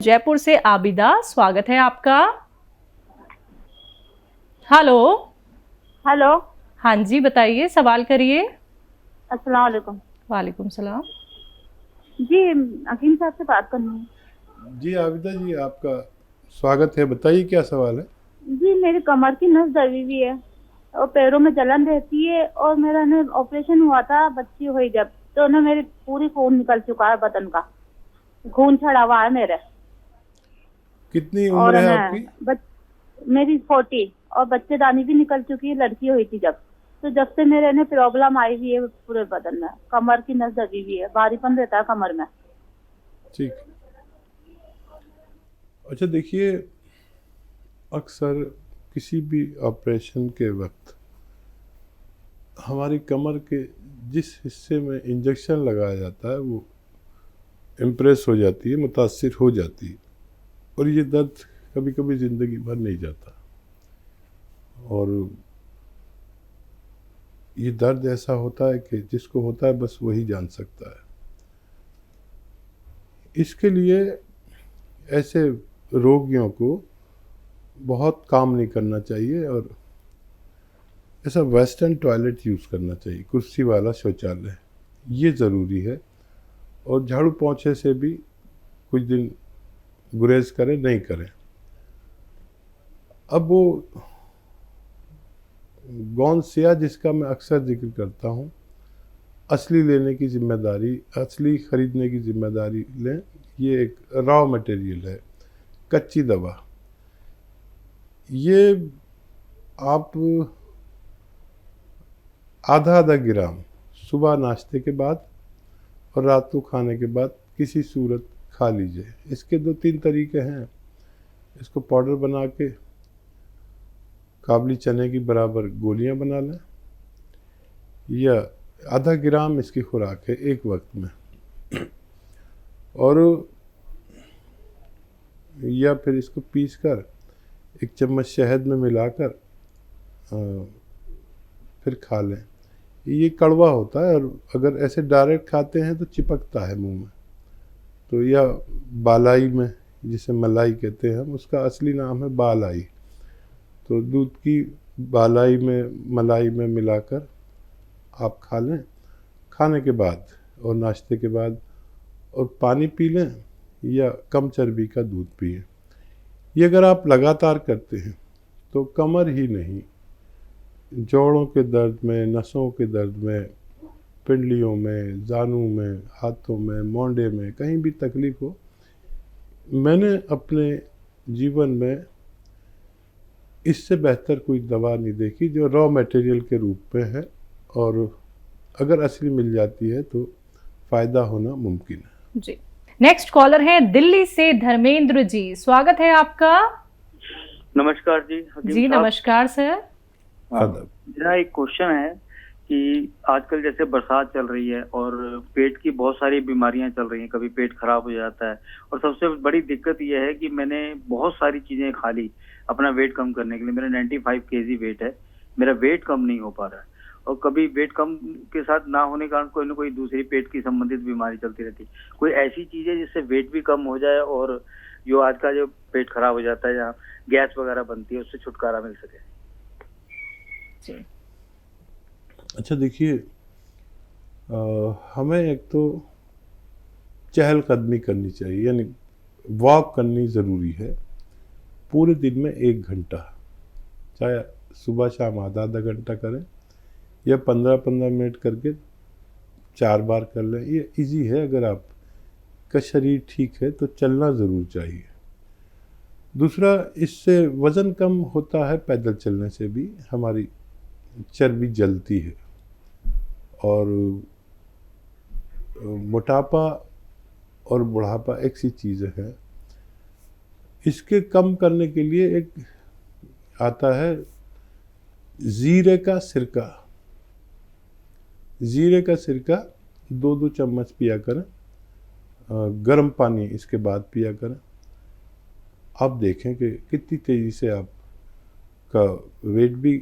जयपुर से आबिदा, स्वागत है आपका। हेलो। हेलो। हाँ जी, बताइए, सवाल करिए। अस्सलाम वालेकुम। वालेकुम सलाम। जी, हकीम साहब से बात करनी है। जी आबिदा जी, आपका स्वागत है। बताइए क्या सवाल है। जी, मेरी कमर की नस दबी हुई है और पैरों में जलन रहती है और मेरा ना ऑपरेशन हुआ था, बच्ची हुई जब, तो ना मेरी पूरी खून निकल चुका है, बदन का खून छड़ा हुआ है मेरे। कितनी और उम्र है ना आपकी। मेरी 40 और बच्चेदानी भी निकल चुकी है, लड़की हुई थी जब। तो जब से मेरे ने प्रॉब्लम आई हुई है पूरे बदन में, कमर की नस दबी हुई है, भारीपन रहता है कमर में। ठीक है। अच्छा देखिए, अक्सर किसी भी ऑपरेशन के वक्त हमारी कमर के जिस हिस्से में इंजेक्शन लगाया जाता है वो इम्प्रेस हो जाती है, मुतासिर हो जाती है, और ये दर्द कभी कभी ज़िंदगी भर नहीं जाता। और ये दर्द ऐसा होता है कि जिसको होता है बस वही जान सकता है। इसके लिए ऐसे रोगियों को बहुत काम नहीं करना चाहिए और ऐसा वेस्टर्न टॉयलेट यूज़ करना चाहिए, कुर्सी वाला शौचालय, ये ज़रूरी है। और झाड़ू पोंछे से भी कुछ दिन गुरेज करें, नहीं करें। अब वो गौनसिया जिसका मैं अक्सर जिक्र करता हूँ, असली लेने की जिम्मेदारी, असली ख़रीदने की जिम्मेदारी लें। ये एक रॉ मटेरियल है, कच्ची दवा। ये आप आधा आधा ग्राम सुबह नाश्ते के बाद और रात को खाने के बाद किसी सूरत खा लीजिए। इसके 2-3 तरीके हैं। इसको पाउडर बना के काबली चने की बराबर गोलियां बना लें, या आधा ग्राम इसकी खुराक है एक वक्त में, और या फिर इसको पीस कर 1 चम्मच शहद में मिलाकर फिर खा लें। ये कड़वा होता है और अगर ऐसे डायरेक्ट खाते हैं तो चिपकता है मुंह में। तो या बालाई में, जिसे मलाई कहते हैं हम, उसका असली नाम है बालाई। तो दूध की बालाई में मलाई में मिलाकर आप खा लें खाने के बाद और नाश्ते के बाद, और पानी पी लें या कम चर्बी का दूध पिए। ये अगर आप लगातार करते हैं तो कमर ही नहीं, जोड़ों के दर्द में, नसों के दर्द में, पिंडलियों में, जानू में, हाथों में, मोंडे में, कहीं भी तकलीफ हो, मैंने अपने जीवन में इससे बेहतर कोई दवा नहीं देखी जो रॉ मटेरियल के रूप में है, और अगर असली मिल जाती है तो फ़ायदा होना मुमकिन है। जी, नेक्स्ट कॉलर है दिल्ली से धर्मेंद्र जी, स्वागत है आपका। नमस्कार जी हकीम जी साहब। नमस्कार सर। मेरा एक क्वेश्चन है कि आजकल जैसे बरसात चल रही है और पेट की बहुत सारी बीमारियां चल रही हैं, कभी पेट खराब हो जाता है, और सबसे बड़ी दिक्कत यह है कि मैंने बहुत सारी चीजें खा ली अपना वेट कम करने के लिए। मेरा 95 केजी वेट है, मेरा वेट कम नहीं हो पा रहा है, और कभी वेट कम के साथ ना होने के कारण कोई ना कोई दूसरी पेट की संबंधित बीमारी चलती रहती है। कोई ऐसी चीज है जिससे वेट भी कम हो जाए और जो आज का जो पेट खराब हो जाता है, जहाँ गैस वगैरह बनती है, उससे छुटकारा मिल सके। जी। अच्छा देखिए, हमें एक तो चहलकदमी करनी चाहिए, यानी वॉक करनी ज़रूरी है पूरे दिन में 1 घंटा, चाहे सुबह शाम आधा आधा घंटा करें या 15-15 मिनट करके 4 बार कर लें। ये इजी है। अगर आपका शरीर ठीक है तो चलना ज़रूर चाहिए। दूसरा, इससे वज़न कम होता है, पैदल चलने से भी हमारी चर्बी जलती है। और मोटापा और बुढ़ापा एक सी चीज़ है। इसके कम करने के लिए एक आता है ज़ीरे का सिरका। ज़ीरे का सिरका 2-2 चम्मच पिया करें, गर्म पानी इसके बाद पिया करें। आप देखें कि कितनी तेज़ी से आपका वेट भी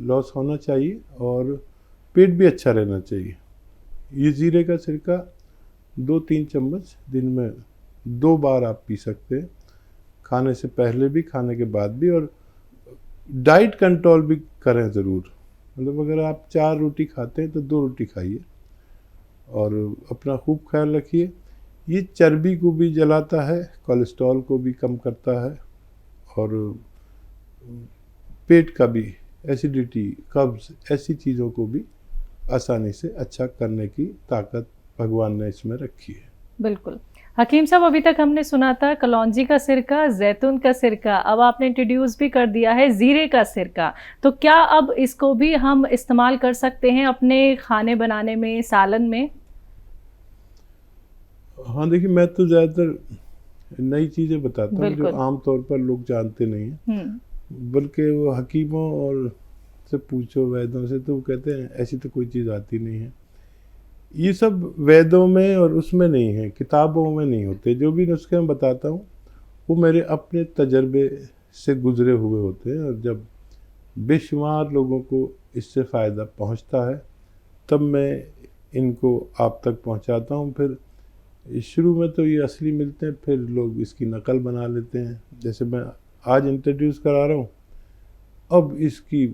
लॉस होना चाहिए और पेट भी अच्छा रहना चाहिए। ये ज़ीरे का सिरका 2-3 चम्मच दिन में 2 बार आप पी सकते हैं, खाने से पहले भी, खाने के बाद भी। और डाइट कंट्रोल भी करें ज़रूर, मतलब अगर आप 4 रोटी खाते हैं तो 2 रोटी खाइए और अपना खूब ख्याल रखिए। ये चर्बी को भी जलाता है, कोलेस्ट्रॉल को भी कम करता है और पेट का भी, एसिडिटी, कब्ज़, ऐसी चीज़ों को भी आसानी से अच्छा करने की ताकत भगवान ने इसमें रखी है। बिल्कुल। हकीम साहब, अभी तक हमने सुना था कलौंजी का सिरका, जैतून का सिरका, अब आपने इंट्रोड्यूस भी कर दिया है जीरे का सिरका। तो क्या अब इसको भी हम इस्तेमाल कर सकते हैं अपने खाने बनाने में, सालन में? हाँ देखिए, मैं तो ज़्यादातर नई चीज़ें बताता हूँ जो बिल्कुल। आम तौर पर लोग जानते नहीं हैं, बल्कि वो हकीमों और से पूछो, वैद्यों से, तो वो कहते हैं ऐसी तो कोई चीज़ आती नहीं है। ये सब वेदों में और उसमें नहीं है, किताबों में नहीं होते। जो भी नुस्खे मैं बताता हूँ वो मेरे अपने तजर्बे से गुजरे हुए होते हैं, और जब बेशुमार लोगों को इससे फ़ायदा पहुँचता है तब मैं इनको आप तक पहुँचाता हूँ। फिर शुरू में तो ये असली मिलते हैं, फिर लोग इसकी नकल बना लेते हैं। जैसे मैं आज इंट्रोड्यूस करा रहा हूँ, अब इसकी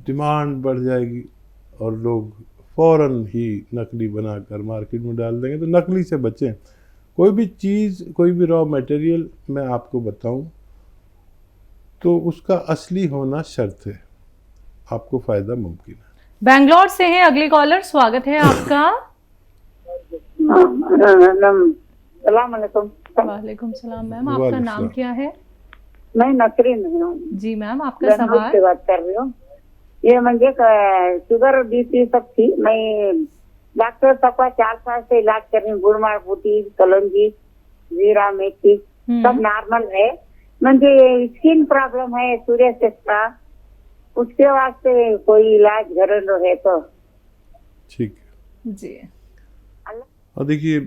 डिमांड बढ़ जाएगी और लोग फ़ौरन ही नकली बनाकर मार्केट में डाल देंगे। तो नकली से बचें। कोई भी चीज़, कोई भी रॉ मटेरियल मैं आपको बताऊं तो उसका असली होना शर्त है, आपको फ़ायदा मुमकिन है। बैंगलोर से है अगली कॉलर, स्वागत है आपका। सलामकुम। वालेकुम सलाम मैम, आपका वालेकुम नाम सलाम। क्या है? मैं नसरीन हूँ, जी मैम, आपका लखनऊ सवाल। से बात कर रही हूँ। ये मुझे शुगर बीपी सब थी। मैं डॉक्टर सबका 4 साल से इलाज कर रही हूँ। गुड़मार बूटी, कलौंजी, जीरा, मेथी सब नॉर्मल है। मुझे स्किन प्रॉब्लम है, सूर्य का, उसके वास्ते कोई इलाज घरेलू है तो? ठीक है जी। और देखिए,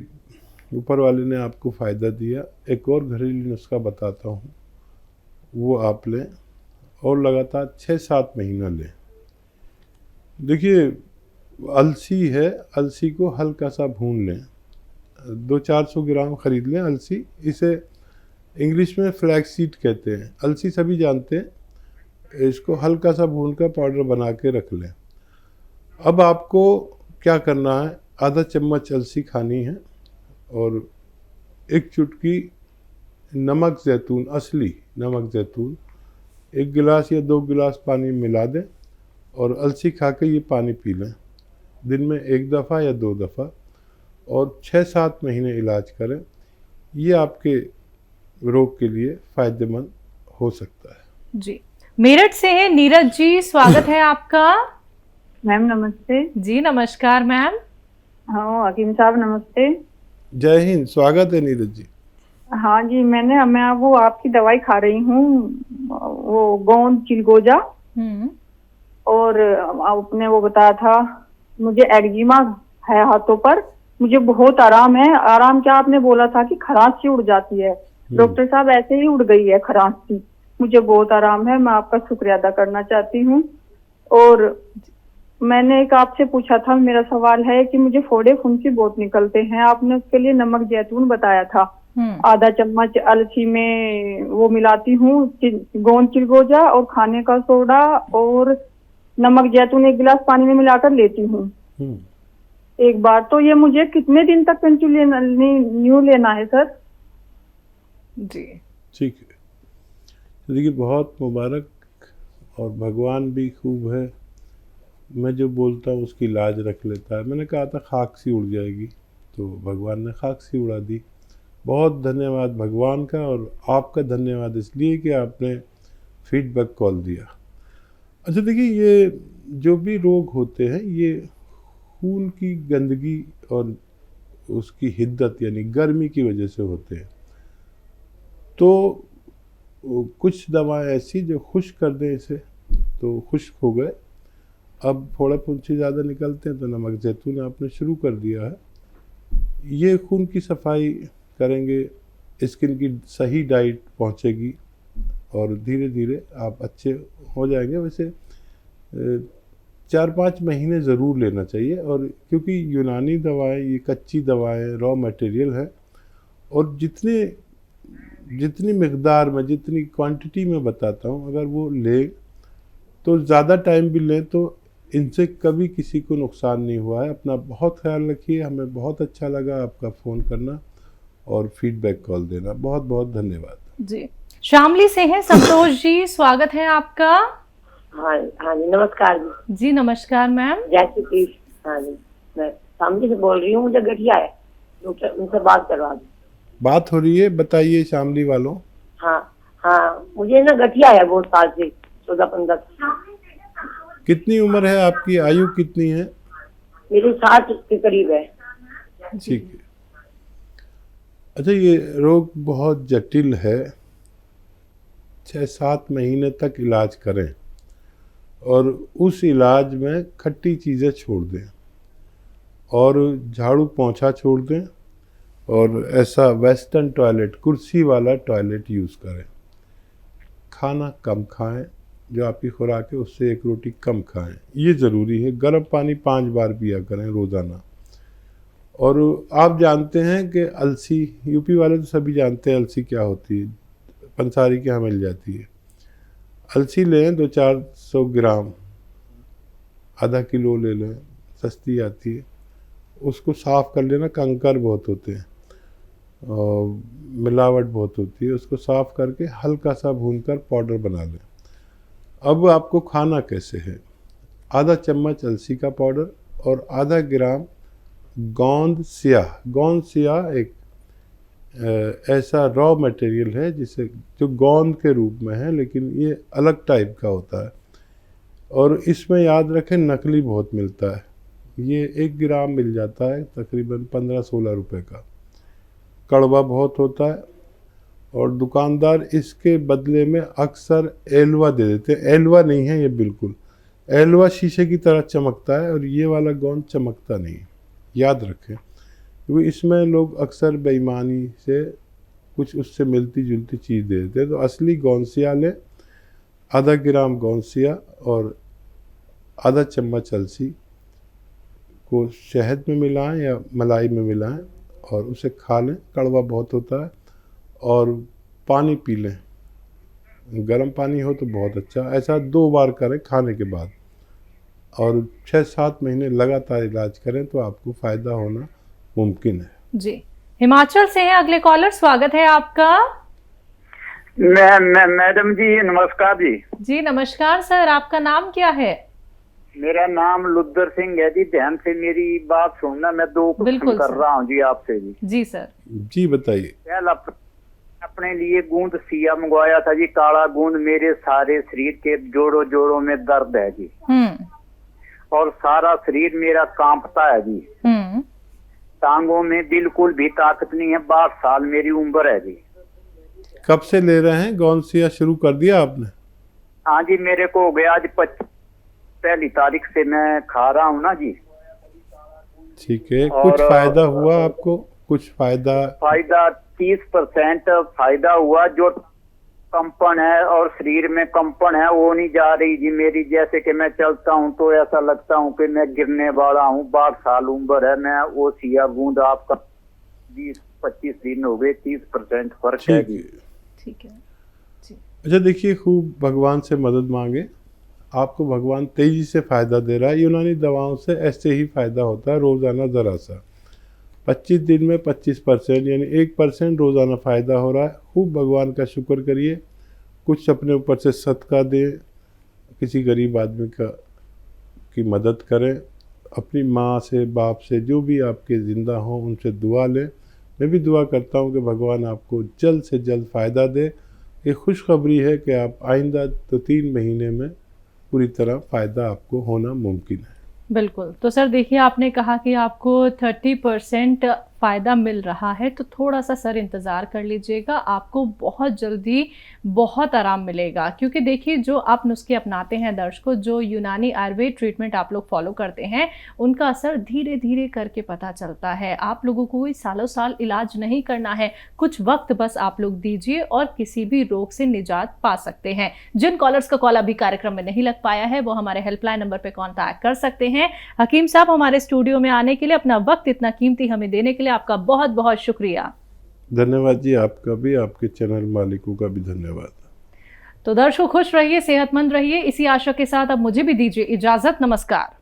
ऊपर वाले ने आपको फ़ायदा दिया। एक और घरेलू नुस्खा बताता हूँ, वो आप लें और लगातार 6-7 महीना लें। देखिए, अलसी है, अलसी को हल्का सा भून लें, 200-400 ग्राम ख़रीद लें अलसी। इसे इंग्लिश में फ्लैक्स सीड कहते हैं, अलसी सभी जानते हैं। इसको हल्का सा भून कर पाउडर बना के रख लें। अब आपको क्या करना है, आधा चम्मच अलसी खानी है और 1 चुटकी नमक ज़ैतून, असली नमक ज़ैतून 1 गिलास या 2 गिलास पानी में मिला दें और अलसी खा के ये पानी पी लें, दिन में 1 दफ़ा या 2 दफ़ा, और 6-7 महीने इलाज करें। ये आपके रोग के लिए फ़ायदेमंद हो सकता है। जी। मेरठ से है नीरज जी, स्वागत है आपका। मैम नमस्ते। जी नमस्कार मैम। हाँ हकीम साहब नमस्ते। जय हिंद, स्वागत है नीरज जी। हाँ जी, मैं वो आपकी दवाई खा रही हूँ, वो गोंद चिलगोजा, और आपने वो बताया था मुझे एक्जिमा है हाथों पर। मुझे बहुत आराम है। आराम क्या, आपने बोला था कि खराश सी उड़ जाती है। डॉक्टर साहब ऐसे ही उड़ गई है खराश सी। मुझे बहुत आराम है। मैं आपका शुक्रिया अदा करना चाहती हूँ। और मैंने एक आपसे पूछा था, मेरा सवाल है कि मुझे फोड़े फुंसी बहुत निकलते हैं। आपने उसके लिए नमक जैतून बताया था, आधा चम्मच अलसी में वो मिलाती हूँ, गोंद चिलगोजा और खाने का सोडा और नमक जैतून 1 गिलास पानी में मिलाकर लेती हूँ एक बार। तो ये मुझे कितने दिन तक कंटिन्यू लेना है सर? जी ठीक है, तो देखिए, बहुत मुबारक और भगवान भी खूब है। मैं जो बोलता हूँ उसकी लाज रख लेता है। मैंने कहा था खाक सी उड़ जाएगी, तो भगवान ने खाक सी उड़ा दी। बहुत धन्यवाद भगवान का, और आपका धन्यवाद इसलिए कि आपने फीडबैक कॉल दिया। अच्छा देखिए, ये जो भी रोग होते हैं ये खून की गंदगी और उसकी हिद्दत यानी गर्मी की वजह से होते हैं। तो कुछ दवाएं ऐसी जो खुश्क कर दें इसे, तो खुश्क हो गए। अब फोड़ा फुंसी ज़्यादा निकलते हैं तो नमक जैतून आपने शुरू कर दिया है। ये खून की सफाई करेंगे, स्किन की सही डाइट पहुंचेगी और धीरे धीरे आप अच्छे हो जाएंगे। वैसे 4-5 महीने ज़रूर लेना चाहिए, और क्योंकि यूनानी दवाएं ये कच्ची दवाएं रॉ मटेरियल है, और जितनी मिकदार में, जितनी क्वांटिटी में बताता हूँ, अगर वो ले तो ज़्यादा टाइम भी लें तो इनसे कभी किसी को नुकसान नहीं हुआ है। अपना बहुत ख्याल रखिए। हमें बहुत अच्छा लगा आपका फ़ोन करना और फीडबैक कॉल देना। बहुत बहुत धन्यवाद जी। शामली से हैं संतोष जी, स्वागत है आपका। हाँ हाँ जी, नमस्कार जी। जी नमस्कार मैम। जय श्री कृष्ण। हाँ जी, मैं शामली से बोल रही हूँ। मुझे गठिया है, डॉक्टर उनसे बात करवा दो। बात हो रही है, बताइए शामली वालों। हाँ हाँ, मुझे ना गठिया है बहुत साल से, 14-15। कितनी उम्र है आपकी? आयु कितनी है? मेरी 60 के करीब है। ठीक है। अच्छा, ये रोग बहुत जटिल है। 6-7 महीने तक इलाज करें और उस इलाज में खट्टी चीज़ें छोड़ दें और झाड़ू पोंछा छोड़ दें और ऐसा वेस्टर्न टॉयलेट, कुर्सी वाला टॉयलेट यूज़ करें। खाना कम खाएं, जो आपकी खुराक है उससे 1 रोटी कम खाएं, ये ज़रूरी है। गर्म पानी 5 बार पिया करें रोज़ाना। और आप जानते हैं कि अलसी, यूपी वाले तो सभी जानते हैं अलसी क्या होती है, पंसारी के यहाँ मिल जाती है। अलसी लें 200-400 ग्राम, आधा किलो ले लें, सस्ती आती है। उसको साफ़ कर लेना, कंकर बहुत होते हैं और मिलावट बहुत होती है। उसको साफ़ करके हल्का सा भूनकर पाउडर बना लें। अब आपको खाना कैसे है? आधा चम्मच अलसी का पाउडर और आधा ग्राम गोंद स्याह। गोंद स्याह एक ऐसा रॉ मटेरियल है जिसे, जो गोंद के रूप में है लेकिन ये अलग टाइप का होता है। और इसमें याद रखें नकली बहुत मिलता है। ये 1 ग्राम मिल जाता है तकरीबन 15-16 रुपए का। कड़वा बहुत होता है और दुकानदार इसके बदले में अक्सर एलवा दे देते हैं। एलवा नहीं है ये बिल्कुल। एलवा शीशे की तरह चमकता है और ये वाला गोंद चमकता नहीं है, याद रखें। क्योंकि इसमें लोग अक्सर बेईमानी से कुछ उससे मिलती जुलती चीज़ दे देते हैं। तो असली गोंसिया लें, आधा ग्राम गोंसिया और आधा चम्मच अलसी को शहद में मिलाएं या मलाई में मिलाएं और उसे खा लें। कड़वा बहुत होता है। और पानी पी लें, गर्म पानी हो तो बहुत अच्छा। ऐसा 2 बार करें खाने के बाद और 6-7 महीने लगातार इलाज करें तो आपको फ़ायदा होना मुमकिन है। जी। हिमाचल से हैं अगले कॉलर, स्वागत है आपका। मैडम जी नमस्कार जी। जी नमस्कार सर, आपका नाम क्या है? मेरा नाम लुद्दर सिंह है जी। ध्यान से मेरी बात सुनना, मैं 2 क्वेश्चन कर रहा हूँ जी आपसे जी। जी सर। जी बताइए। पहला, अपने लिए गूंद सिया मंगवाया था जी, काला गूंद। मेरे सारे शरीर के जोड़ों में दर्द है जी और सारा शरीर मेरा कांपता है जी। टांगों में बिल्कुल भी ताकत नहीं है। 62 साल मेरी उम्र है जी। कब से ले रहे हैं? गोंसिया शुरू कर दिया आपने? हाँ जी, मेरे को हो गया आज 1 तारीख से मैं खा रहा हूँ ना जी। ठीक है। कुछ फायदा हुआ आपको? कुछ फायदा 30% फायदा हुआ। जो कंपन है और शरीर में कंपन है वो नहीं जा रही जी मेरी। जैसे कि मैं चलता हूँ तो ऐसा लगता हूँ कि मैं गिरने वाला हूँ। 62 साल उम्र है। मैं वो सिया गूंद आपका 20-25 दिन हो गए, 30% फर्क है जी। ठीक है जी। अच्छा देखिए, खूब भगवान से मदद मांगे। आपको भगवान तेजी से फ़ायदा दे रहा है। यूनानी दवाओं से ऐसे ही फ़ायदा होता है, रोज़ाना ज़रा सा। 25 दिन में 25% यानी 1% रोज़ाना फ़ायदा हो रहा है। खूब भगवान का शुक्र करिए। कुछ अपने ऊपर से सदका दें, किसी गरीब आदमी की मदद करें। अपनी माँ से, बाप से, जो भी आपके ज़िंदा हों उनसे दुआ लें। मैं भी दुआ करता हूँ कि भगवान आपको जल्द से जल्द फ़ायदा दे। ये खुशखबरी है कि आप आइंदा 2-3 महीने में पूरी तरह फ़ायदा आपको होना मुमकिन है। बिल्कुल। तो सर देखिए, आपने कहा कि आपको 30% फ़ायदा मिल रहा है, तो थोड़ा सा सर इंतज़ार कर लीजिएगा। आपको बहुत जल्दी बहुत आराम मिलेगा। क्योंकि देखिए, जो आप नुस्खे अपनाते हैं दर्शकों, जो यूनानी आयुर्वेद ट्रीटमेंट आप लोग फॉलो करते हैं, उनका असर धीरे धीरे करके पता चलता है। आप लोगों को कोई सालों साल इलाज नहीं करना है, कुछ वक्त बस आप लोग दीजिए और किसी भी रोग से निजात पा सकते हैं। जिन कॉलर्स का कॉल अभी कार्यक्रम में नहीं लग पाया है, वो हमारे हेल्पलाइन नंबर पर कॉन्टैक्ट कर सकते हैं। हकीम साहब, हमारे स्टूडियो में आने के लिए, अपना वक्त इतना कीमती हमें देने के लिए आपका बहुत बहुत शुक्रिया। धन्यवाद जी, आपका भी, आपके चैनल मालिकों का भी धन्यवाद। तो दर्शकों खुश रहिए, सेहतमंद रहिए, इसी आशा के साथ अब मुझे भी दीजिए इजाजत। नमस्कार।